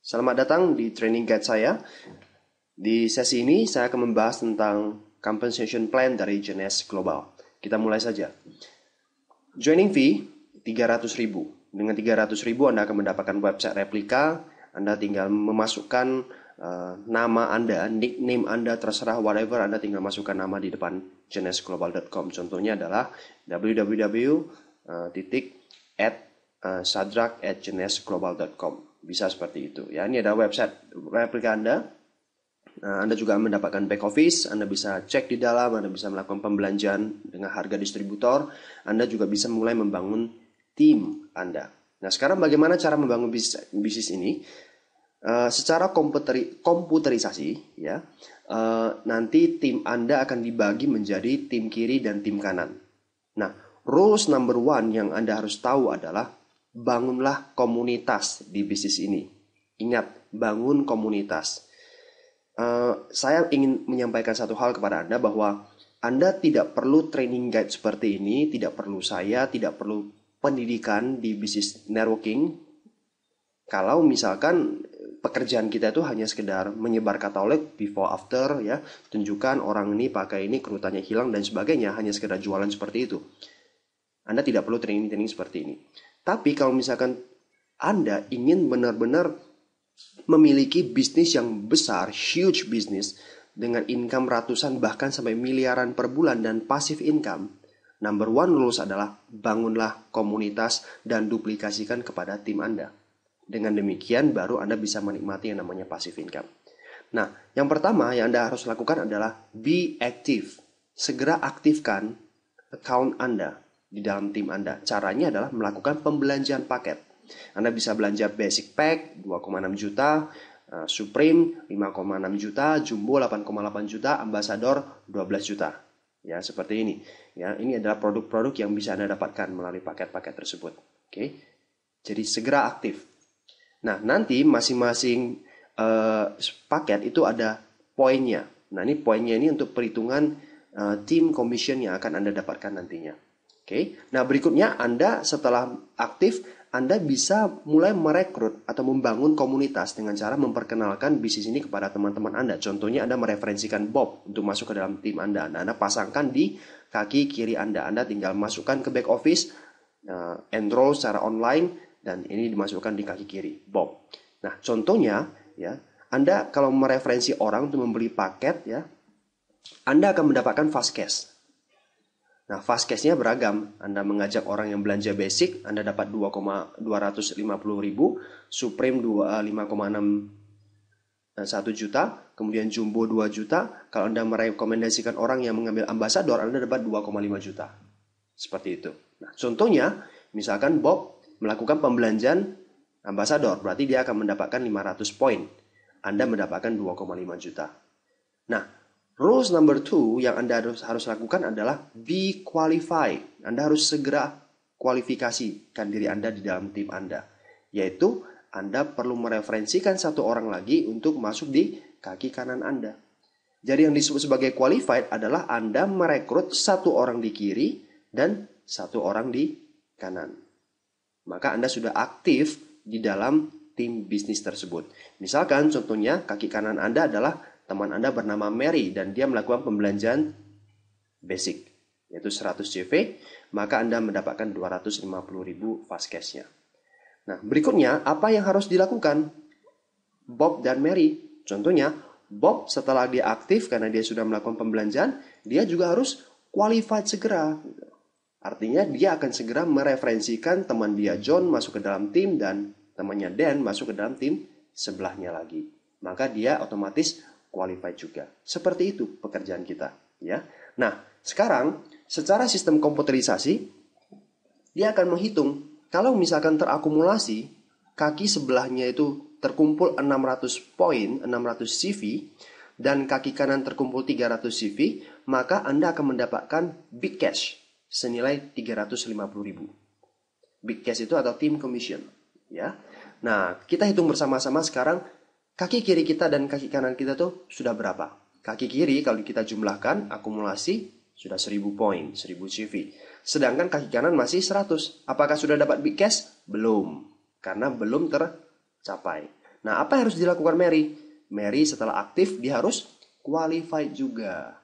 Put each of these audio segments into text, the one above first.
Selamat datang di training guide saya. Di sesi ini saya akan membahas tentang compensation plan dari Genes Global. Kita mulai saja. Joining fee 300.000. Dengan 300.000 Anda akan mendapatkan website replika. Anda tinggal memasukkan nama Anda, nickname Anda, terserah whatever, Anda tinggal masukkan nama di depan genesglobal.com. Contohnya adalah www.sadrak@genesglobal.com. Bisa seperti itu. Ya, ini ada website replika Anda. Anda juga mendapatkan back office. Anda bisa cek di dalam. Anda bisa melakukan pembelanjaan dengan harga distributor. Anda juga bisa mulai membangun tim Anda. Nah, sekarang bagaimana cara membangun bisnis ini? Secara komputerisasi, ya, nanti tim Anda akan dibagi menjadi tim kiri dan tim kanan. Nah, rules number one yang Anda harus tahu adalah bangunlah komunitas di bisnis ini. Ingat, bangun komunitas. Saya ingin menyampaikan satu hal kepada Anda bahwa Anda tidak perlu training guide seperti ini, tidak perlu saya, tidak perlu pendidikan di bisnis networking. Kalau misalkan pekerjaan kita itu hanya sekedar menyebar katalog before after, ya, tunjukkan orang ini pakai ini, kerutannya hilang dan sebagainya, hanya sekedar jualan seperti itu. Anda tidak perlu training seperti ini. Tapi kalau misalkan Anda ingin benar-benar memiliki bisnis yang besar, huge bisnis, dengan income ratusan bahkan sampai miliaran per bulan dan passive income, number one rules adalah bangunlah komunitas dan duplikasikan kepada tim Anda. Dengan demikian baru Anda bisa menikmati yang namanya passive income. Nah, yang pertama yang Anda harus lakukan adalah be active. Segera aktifkan account Anda di dalam tim Anda. Caranya adalah melakukan pembelanjaan paket. Anda bisa belanja basic pack 2,6 juta, Supreme 5,6 juta, Jumbo 8,8 juta, Ambassador 12 juta. Ya, seperti ini. Ya, ini adalah produk-produk yang bisa Anda dapatkan melalui paket-paket tersebut. Oke. Jadi segera aktif. Nah, nanti masing-masing paket itu ada poinnya. Nah, ini poinnya ini untuk perhitungan team commission yang akan Anda dapatkan nantinya. Oke. Nah, berikutnya Anda setelah aktif, Anda bisa mulai merekrut atau membangun komunitas dengan cara memperkenalkan bisnis ini kepada teman-teman Anda. Contohnya Anda mereferensikan Bob untuk masuk ke dalam tim Anda. Nah, Anda pasangkan di kaki kiri Anda. Anda tinggal masukkan ke back office, enroll secara online, dan ini dimasukkan di kaki kiri, Bob. Nah, contohnya, ya, Anda kalau mereferensi orang untuk membeli paket, ya, Anda akan mendapatkan fast cash. Nah, fast cash-nya beragam. Anda mengajak orang yang belanja basic, Anda dapat 2,250.000, Supreme 5,61 juta, kemudian Jumbo 2 juta. Kalau Anda merekomendasikan orang yang mengambil Ambassador, Anda dapat 2,5 juta. Seperti itu. Nah, contohnya, misalkan Bob melakukan pembelanjaan Ambassador, berarti dia akan mendapatkan 500 poin. Anda mendapatkan 2,5 juta. Nah, rules number 2 yang Anda harus lakukan adalah be qualified. Anda harus segera kualifikasikan diri Anda di dalam tim Anda. Yaitu, Anda perlu mereferensikan satu orang lagi untuk masuk di kaki kanan Anda. Jadi yang disebut sebagai qualified adalah Anda merekrut satu orang di kiri dan satu orang di kanan. Maka Anda sudah aktif di dalam tim bisnis tersebut. Misalkan contohnya kaki kanan Anda adalah teman Anda bernama Mary dan dia melakukan pembelanjaan basic yaitu 100 CV, maka Anda mendapatkan 250.000 fast cash-nya. Nah, berikutnya apa yang harus dilakukan Bob dan Mary? Contohnya Bob setelah dia aktif karena dia sudah melakukan pembelanjaan, dia juga harus qualified segera. Artinya dia akan segera mereferensikan teman dia John masuk ke dalam tim dan temannya Dan masuk ke dalam tim sebelahnya lagi. Maka dia otomatis qualified juga. Seperti itu pekerjaan kita, ya. Nah, sekarang secara sistem komputerisasi dia akan menghitung kalau misalkan terakumulasi kaki sebelahnya itu terkumpul 600 poin, 600 CV dan kaki kanan terkumpul 300 CV, maka Anda akan mendapatkan big cash senilai 350.000. Big cash itu atau team commission, ya. Nah, kita hitung bersama-sama sekarang kaki kiri kita dan kaki kanan kita tuh sudah berapa? Kaki kiri kalau kita jumlahkan akumulasi sudah 1000 poin, 1000 CV. Sedangkan kaki kanan masih 100. Apakah sudah dapat big cash? Belum, karena belum tercapai. Nah, apa yang harus dilakukan Mary? Mary setelah aktif, dia harus qualified juga.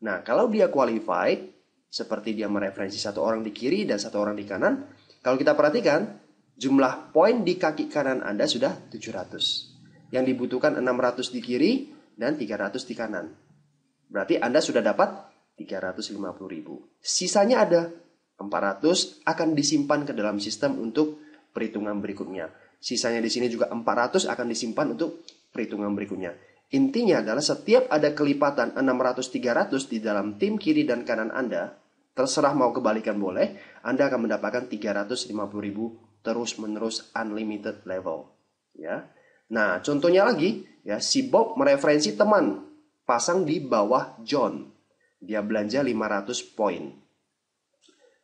Nah, kalau dia qualified, seperti dia mereferensi satu orang di kiri dan satu orang di kanan, kalau kita perhatikan, jumlah poin di kaki kanan Anda sudah 700. Yang dibutuhkan 600 di kiri dan 300 di kanan. Berarti Anda sudah dapat 350.000. Sisanya ada 400 akan disimpan ke dalam sistem untuk perhitungan berikutnya. Sisanya di sini juga 400 akan disimpan untuk perhitungan berikutnya. Intinya adalah setiap ada kelipatan 600-300 di dalam tim kiri dan kanan Anda, terserah mau kebalikan boleh, Anda akan mendapatkan 350.000 terus-menerus unlimited level. Ya. Nah, contohnya lagi, ya, si Bob mereferensi teman, pasang di bawah John. Dia belanja 500 poin.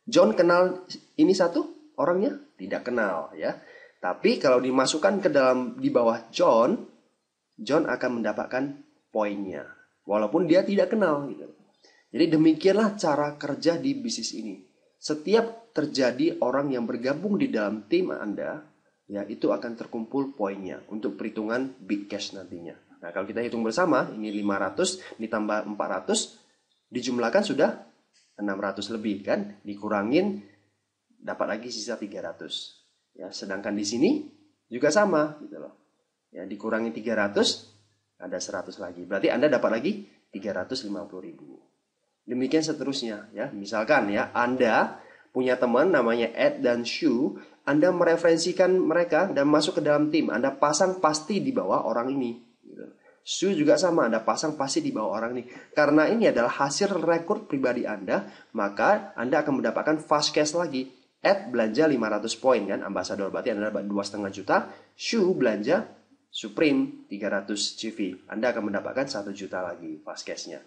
John kenal ini satu orangnya? Tidak kenal, ya. Tapi kalau dimasukkan ke dalam di bawah John akan mendapatkan poinnya. Walaupun dia tidak kenal. Gitu. Jadi demikianlah cara kerja di bisnis ini. Setiap terjadi orang yang bergabung di dalam tim Anda, ya itu akan terkumpul poinnya untuk perhitungan big cash nantinya. Nah kalau kita hitung bersama, ini 500 ditambah 400, dijumlahkan sudah 600 lebih kan. Dikurangin, dapat lagi sisa 300. Ya, sedangkan di sini juga sama gitu loh. Ya, dikurangi 300 ada 100 lagi. Berarti Anda dapat lagi 350.000. Demikian seterusnya ya. Misalkan ya, Anda punya teman namanya Ed dan Shu, Anda mereferensikan mereka dan masuk ke dalam tim. Anda pasang pasti di bawah orang ini. Gitu. Shu juga sama, Anda pasang pasti di bawah orang ini. Karena ini adalah hasil rekor pribadi Anda, maka Anda akan mendapatkan fast cash lagi. Ed belanja 500 poin kan, ambasador berarti Anda dapat 2,5 juta. Shu belanja Supreme 300 CV. Anda akan mendapatkan 1 juta lagi fast cash-nya.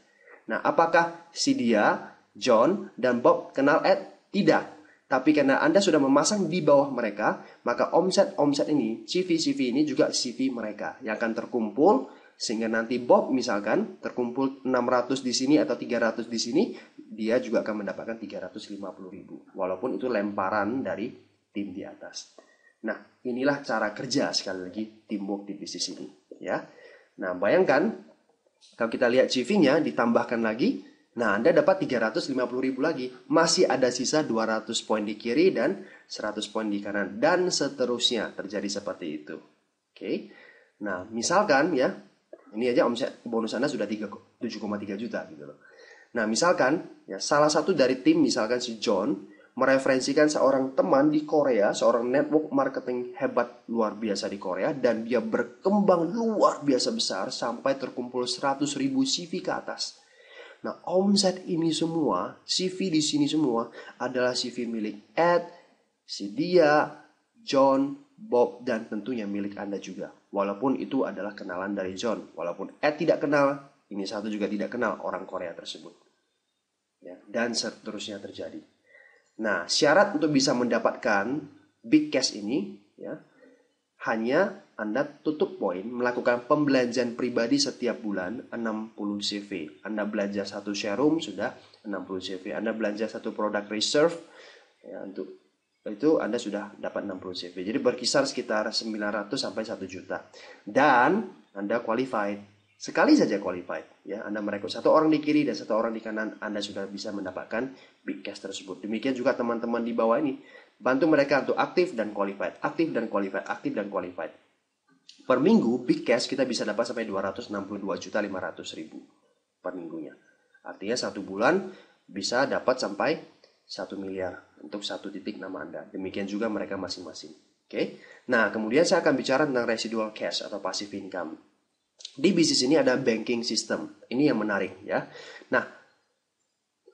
Nah, apakah si dia, John, dan Bob kenal Ed? Tidak. Tapi karena Anda sudah memasang di bawah mereka, maka omset ini, CV ini juga CV mereka yang akan terkumpul. Sehingga nanti Bob misalkan terkumpul 600 di sini atau 300 di sini, dia juga akan mendapatkan 350.000. Walaupun itu lemparan dari tim di atas. Nah, inilah cara kerja sekali lagi teamwork di bisnis ini. Ya. Nah, bayangkan kalau kita lihat CV-nya ditambahkan lagi, nah Anda dapat 350.000 lagi. Masih ada sisa 200 poin di kiri dan 100 poin di kanan. Dan seterusnya terjadi seperti itu. Oke. Nah, misalkan ya, ini aja omset bonus Anda sudah 7,3 juta gitu loh. Nah, misalkan ya salah satu dari tim misalkan si John mereferensikan seorang teman di Korea, seorang network marketing hebat luar biasa di Korea dan dia berkembang luar biasa besar sampai terkumpul 100.000 CV ke atas. Nah, omset ini semua, CV di sini semua adalah CV milik Ed, si dia, John, Bob, dan tentunya milik Anda juga. Walaupun itu adalah kenalan dari John. Walaupun Ed tidak kenal, ini satu juga tidak kenal orang Korea tersebut. Ya, dan seterusnya terjadi. Nah, syarat untuk bisa mendapatkan big cash ini, ya, hanya Anda tutup poin, melakukan pembelanjaan pribadi setiap bulan 60 CV. Anda belanja satu showroom sudah 60 CV. Anda belanja satu produk reserve, ya, untuk itu Anda sudah dapat 60 CV. Jadi berkisar sekitar 900 sampai 1 juta. Dan Anda qualified. Sekali saja qualified, ya. Anda merekrut satu orang di kiri dan satu orang di kanan, Anda sudah bisa mendapatkan big cash tersebut. Demikian juga teman-teman di bawah ini. Bantu mereka untuk aktif dan qualified, aktif dan qualified, aktif dan qualified. Per minggu big cash kita bisa dapat sampai 262.500.000 per minggunya. Artinya satu bulan bisa dapat sampai 1 miliar untuk satu titik nama Anda. Demikian juga mereka masing-masing. Oke. Nah, kemudian saya akan bicara tentang residual cash atau passive income. Di bisnis ini ada banking system. Ini yang menarik ya. Nah,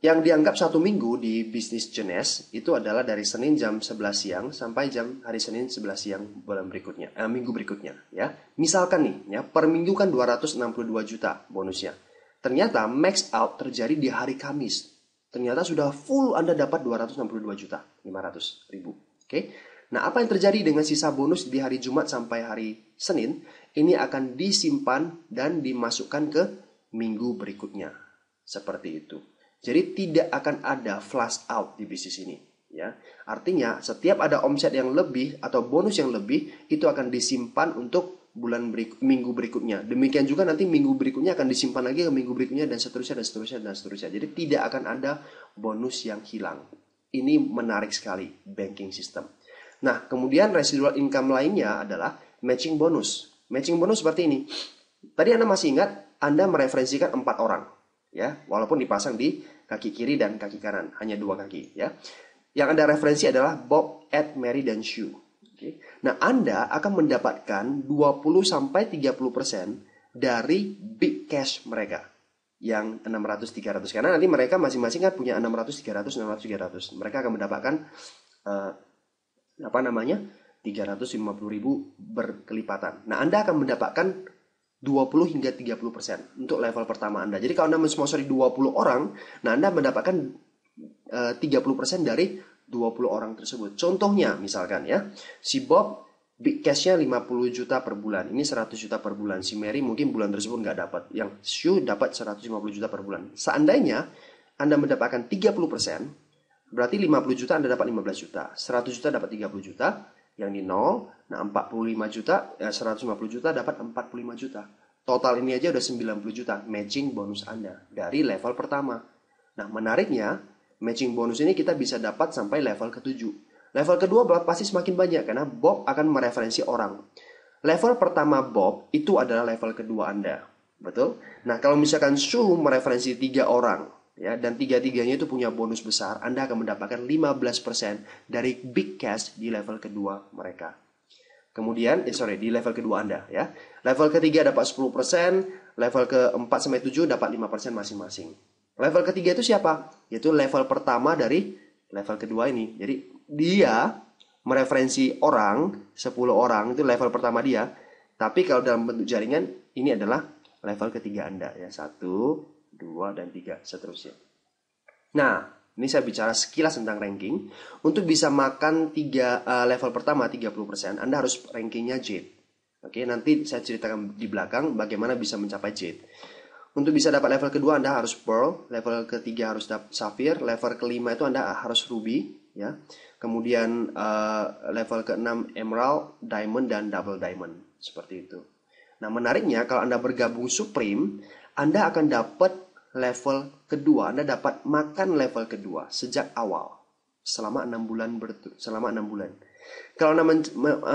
yang dianggap 1 minggu di bisnis Jenes itu adalah dari Senin jam 11 siang sampai hari Senin 11 siang bulan berikutnya, minggu berikutnya ya. Misalkan nih ya, per minggu kan 262 juta bonusnya. Ternyata max out terjadi di hari Kamis. Ternyata sudah full Anda dapat 262.500.000. Oke. Nah, apa yang terjadi dengan sisa bonus di hari Jumat sampai hari Senin? Ini akan disimpan dan dimasukkan ke minggu berikutnya. Seperti itu. Jadi tidak akan ada flash out di bisnis ini. Ya. Artinya setiap ada omset yang lebih atau bonus yang lebih, itu akan disimpan untuk minggu berikutnya. Demikian juga nanti minggu berikutnya akan disimpan lagi ke minggu berikutnya dan seterusnya dan seterusnya dan seterusnya. Jadi tidak akan ada bonus yang hilang. Ini menarik sekali banking system. Nah, kemudian residual income lainnya adalah matching bonus. Matching bonus seperti ini. Tadi Anda masih ingat, Anda mereferensikan 4 orang, ya, walaupun dipasang di kaki kiri dan kaki kanan, hanya 2 kaki, ya. Yang Anda referensi adalah Bob, Ed, Mary, dan Sue. Okay. Nah, Anda akan mendapatkan 20-30% dari big cash mereka yang 600-300. Karena nanti mereka masing-masing kan punya 600-300, 600-300. Mereka akan mendapatkan 350.000 berkelipatan. Nah, Anda akan mendapatkan 20-30% untuk level pertama Anda. Jadi kalau Anda mensponsori 20 orang, nah Anda mendapatkan 30% dari 20 orang tersebut. Contohnya misalkan ya, si Bob big cash-nya 50 juta per bulan. Ini 100 juta per bulan. Si Mary mungkin bulan tersebut nggak dapat. Yang Sue dapat 150 juta per bulan. Seandainya Anda mendapatkan 30%, berarti 50 juta Anda dapat 15 juta. 100 juta dapat 30 juta. Yang di 0, nah 45 juta, 150 juta dapat 45 juta. Total ini aja udah 90 juta matching bonus Anda dari level pertama. Nah, menariknya, matching bonus ini kita bisa dapat sampai level ke-7. Level kedua pasti semakin banyak karena Bob akan mereferensi orang. Level pertama Bob itu adalah level kedua Anda. Betul? Nah, kalau misalkan Sue mereferensi 3 orang, ya, dan 3-3-nya itu punya bonus besar, Anda akan mendapatkan 15% dari big cash di level kedua mereka. Kemudian, di level kedua Anda, ya. Level ketiga dapat 10%, level ke-4-7 dapat 5% masing-masing. Level ketiga itu siapa? Yaitu level pertama dari level kedua ini. Jadi, dia mereferensi orang, 10 orang, itu level pertama dia. Tapi kalau dalam bentuk jaringan, ini adalah level ketiga Anda, ya. 1, 2, dan 3, seterusnya. Nah, ini saya bicara sekilas tentang ranking. Untuk bisa makan level pertama 30%, Anda harus rankingnya Jade. Oke, nanti saya ceritakan di belakang bagaimana bisa mencapai Jade. Untuk bisa dapat level kedua, Anda harus Pearl. Level ketiga harus dapat Sapphire. Level kelima itu Anda harus Ruby, ya. Kemudian level ke-6 Emerald, Diamond, dan Double Diamond. Seperti itu. Nah, menariknya kalau Anda bergabung Supreme, Anda akan dapat level kedua, Anda dapat makan level kedua sejak awal selama 6 bulan Kalau Anda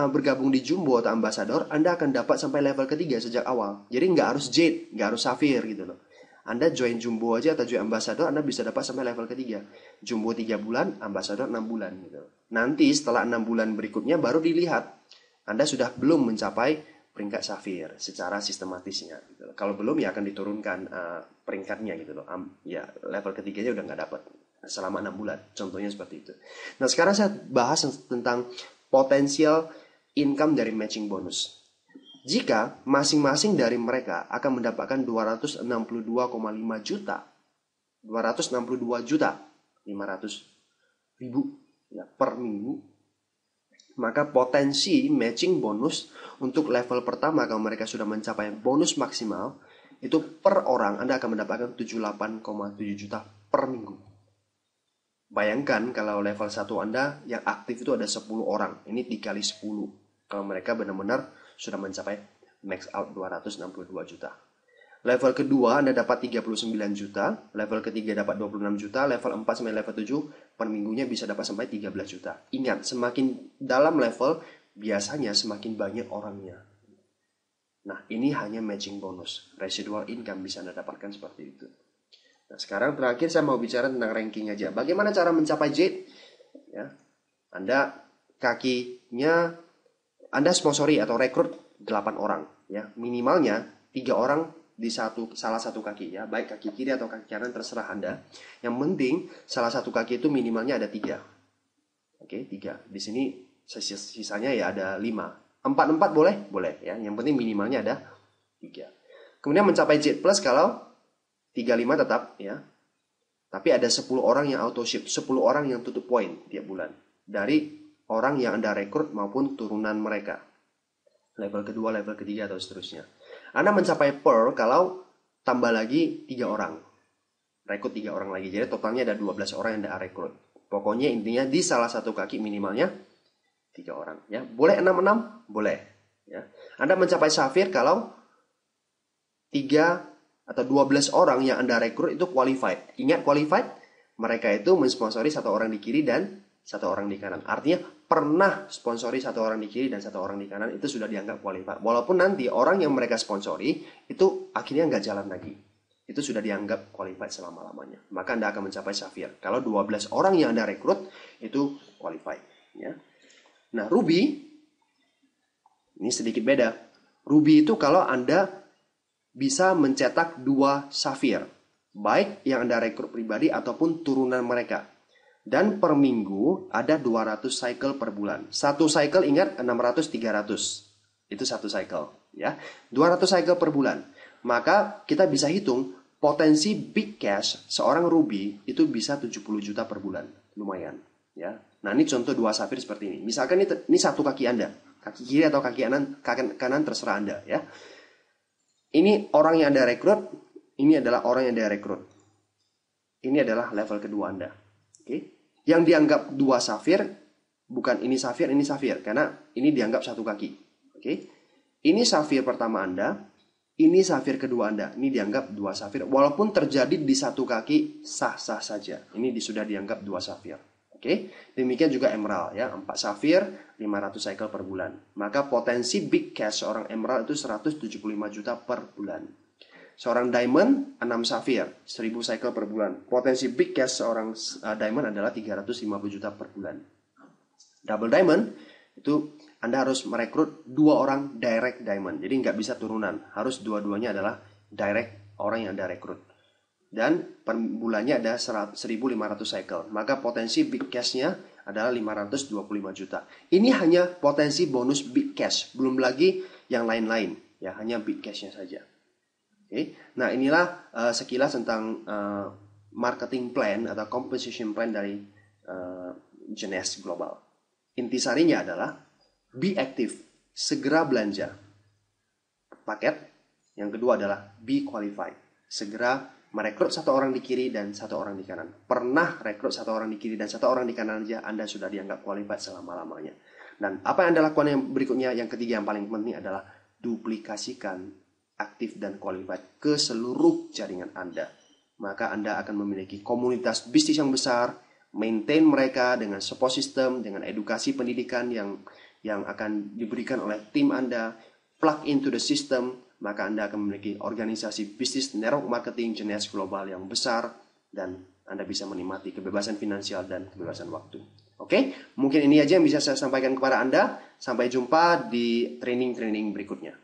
bergabung di Jumbo atau Ambassador, Anda akan dapat sampai level ketiga sejak awal. Jadi nggak harus Jade, nggak harus Sapphire gitu loh. Anda join Jumbo aja atau join Ambassador, Anda bisa dapat sampai level ketiga. Jumbo 3 bulan, Ambassador 6 bulan gitu. Nanti setelah 6 bulan berikutnya baru dilihat Anda sudah belum mencapai peringkat Sapphire secara sistematisnya gitu. Kalau belum ya akan diturunkan peringkatnya gitu loh. Ya level ketiganya udah nggak dapat selama 6 bulan. Contohnya seperti itu. Nah, sekarang saya bahas tentang potensial income dari matching bonus. Jika masing-masing dari mereka akan mendapatkan 262,5 juta 500.000 ya, per minggu, maka potensi matching bonus untuk level pertama kalau mereka sudah mencapai bonus maksimal itu per orang Anda akan mendapatkan 78,7 juta per minggu. Bayangkan kalau level 1 Anda yang aktif itu ada 10 orang. Ini dikali 10. Kalau mereka benar-benar sudah mencapai max out 262 juta. Level kedua Anda dapat 39 juta, level ketiga dapat 26 juta, level 4 sampai level 7 per minggunya bisa dapat sampai 13 juta. Ingat, semakin dalam level biasanya semakin banyak orangnya. Nah, ini hanya matching bonus. Residual income bisa Anda dapatkan seperti itu. Nah, sekarang terakhir saya mau bicara tentang ranking aja. Bagaimana cara mencapai Jade? Ya, Anda sponsori atau rekrut 8 orang. Ya, minimalnya 3 orang di salah satu kaki, ya, baik kaki kiri atau kaki kanan terserah Anda. Yang penting salah satu kaki itu minimalnya ada 3. Oke, 3. Di sini sisanya ya ada 5. 4 boleh ya. Yang penting minimalnya ada 3. Kemudian mencapai Jade Plus kalau 35 tetap ya. Tapi ada 10 orang yang auto ship, 10 orang yang tutup poin tiap bulan dari orang yang Anda rekrut maupun turunan mereka. Level kedua, level ketiga atau seterusnya. Anda mencapai Pearl kalau tambah lagi 3 orang. Rekrut 3 orang lagi. Jadi totalnya ada 12 orang yang Anda rekrut. Pokoknya intinya di salah satu kaki minimalnya 3 orang. Ya, boleh 6-6? Boleh. Ya. Anda mencapai safir kalau 3 atau 12 orang yang Anda rekrut itu qualified. Ingat qualified, mereka itu mensponsori 1 orang di kiri dan 1 orang di kanan. Artinya pernah sponsori 1 orang di kiri dan 1 orang di kanan, itu sudah dianggap qualified. Walaupun nanti orang yang mereka sponsori itu akhirnya nggak jalan lagi, itu sudah dianggap qualified selama-lamanya. Maka Anda akan mencapai safir kalau 12 orang yang Anda rekrut itu qualified. Ya. Nah, ruby ini sedikit beda. Ruby itu kalau Anda bisa mencetak 2 safir, baik yang Anda rekrut pribadi ataupun turunan mereka. Dan per minggu ada 200 cycle per bulan. Satu cycle ingat 600-300. Itu satu cycle. Ya. 200 cycle per bulan. Maka kita bisa hitung potensi big cash seorang ruby itu bisa 70 juta per bulan. Lumayan. Ya. Nah, ini contoh 2 safir seperti ini. Misalkan ini satu kaki Anda. Kaki kiri atau kaki kanan terserah Anda. Ya. Ini orang yang Anda rekrut. Ini adalah orang yang Anda rekrut. Ini adalah level kedua Anda. Oke. Yang dianggap 2 safir, bukan ini safir, karena ini dianggap satu kaki. Oke. Ini safir pertama Anda, ini safir kedua Anda. Ini dianggap 2 safir. Walaupun terjadi di satu kaki, sah-sah saja. Ini sudah dianggap 2 safir. Oke. Demikian juga emerald ya, 4 safir, 500 cycle per bulan. Maka potensi big cash seorang emerald itu 175 juta per bulan. Seorang diamond 6 safir, 1000 cycle per bulan. Potensi big cash seorang diamond adalah 350 juta per bulan. Double diamond itu Anda harus merekrut 2 orang direct diamond. Jadi nggak bisa turunan. Harus dua-duanya adalah direct orang yang Anda rekrut. Dan per bulannya ada 1500 cycle. Maka potensi big cash-nya adalah 525 juta. Ini hanya potensi bonus big cash. Belum lagi yang lain-lain. Ya, hanya big cash-nya saja. Oke. Nah, inilah sekilas tentang marketing plan atau composition plan dari Genes Global. Intisarinya adalah be active, segera belanja paket. Yang kedua adalah be qualified, segera merekrut 1 orang di kiri dan 1 orang di kanan. Pernah rekrut 1 orang di kiri dan 1 orang di kanan aja, Anda sudah dianggap qualified selama-lamanya. Dan apa yang Anda lakukan yang berikutnya, yang ketiga yang paling penting adalah duplikasikan aktif dan qualified ke seluruh jaringan Anda. Maka Anda akan memiliki komunitas bisnis yang besar, maintain mereka dengan support system, dengan edukasi pendidikan yang akan diberikan oleh tim Anda, plug into the system, maka Anda akan memiliki organisasi bisnis network marketing Genes Global yang besar, dan Anda bisa menikmati kebebasan finansial dan kebebasan waktu. Oke, mungkin ini aja yang bisa saya sampaikan kepada Anda. Sampai jumpa di training-training berikutnya.